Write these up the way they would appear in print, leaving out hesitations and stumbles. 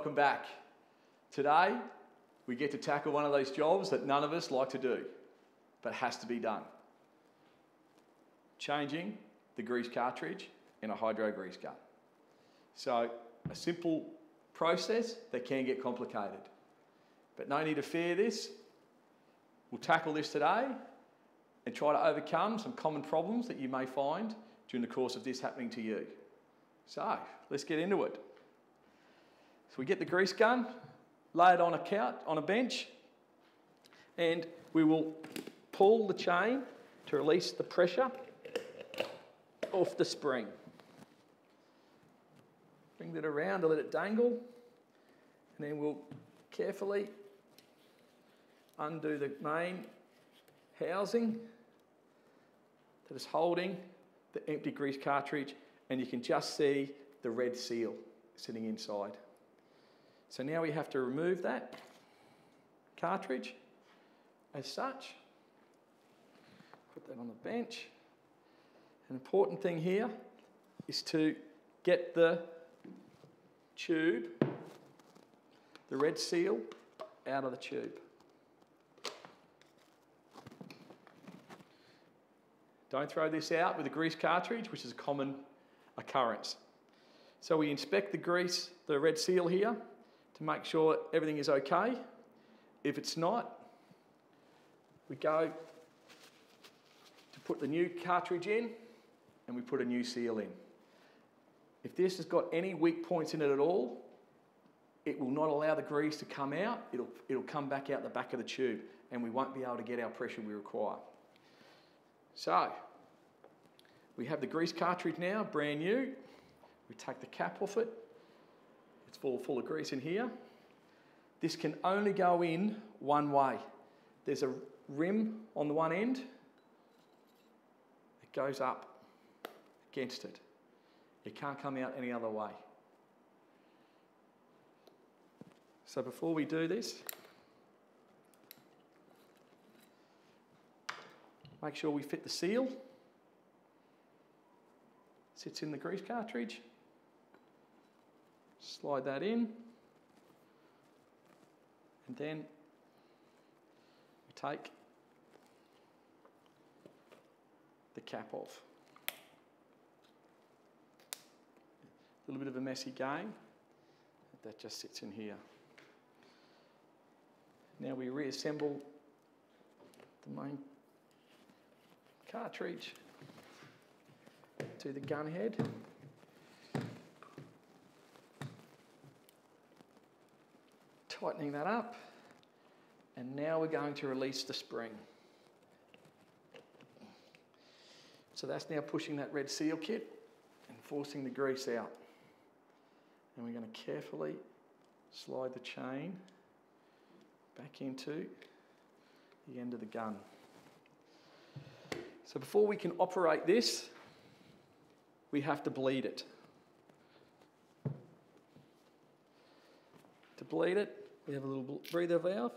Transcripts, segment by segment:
welcome back. Today, we get to tackle one of those jobs that none of us like to do, but has to be done. Changing the grease cartridge in a hydro grease gun. So, a simple process that can get complicated. But no need to fear this. We'll tackle this today and try to overcome some common problems that you may find during the course of this happening to you. So, let's get into it. So we get the grease gun, lay it on a couch, on a bench, and we will pull the chain to release the pressure off the spring. Bring it around to let it dangle, and then we'll carefully undo the main housing that is holding the empty grease cartridge, and you can just see the red seal sitting inside. So now we have to remove that cartridge as such. Put that on the bench. An important thing here is to get the tube, the red seal, out of the tube. Don't throw this out with a grease cartridge, which is a common occurrence. So we inspect the red seal here to make sure everything is okay. If it's not, we go to put the new cartridge in and we put a new seal in. If this has got any weak points in it at all, it will not allow the grease to come out. It'll come back out the back of the tube and we won't be able to get our pressure we require. So, we have the grease cartridge now, brand new. We take the cap off it. It's full of grease in here. This can only go in one way. There's a rim on the one end. It goes up against it. It can't come out any other way. So before we do this, make sure we fit the seal. Sits in the grease cartridge. Slide that in. And then we take the cap off. A little bit of a messy game. That just sits in here. Now we reassemble the main cartridge to the gun head. Tightening that up, and now we're going to release the spring. So that's now pushing that red seal kit and forcing the grease out. And we're going to carefully slide the chain back into the end of the gun. So before we can operate this, we have to bleed it. To bleed it, we have a little breather valve,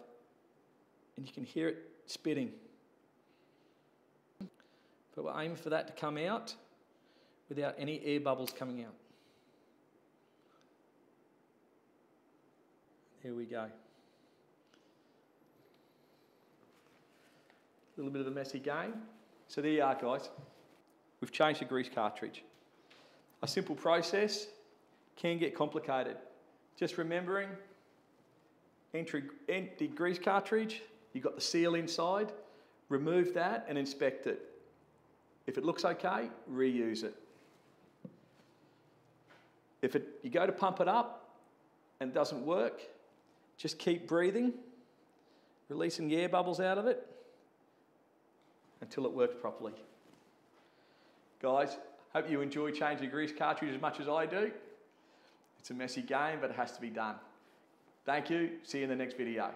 and you can hear it spitting. But we're aiming for that to come out without any air bubbles coming out. Here we go. A little bit of a messy game. So there you are, guys. We've changed the grease cartridge. A simple process can get complicated. Just remembering, empty grease cartridge, you've got the seal inside, remove that and inspect it. If it looks okay, reuse it. If you go to pump it up and it doesn't work, just keep breathing, releasing the air bubbles out of it until it works properly. Guys, hope you enjoy changing grease cartridge as much as I do. It's a messy game, but it has to be done. Thank you. See you in the next video.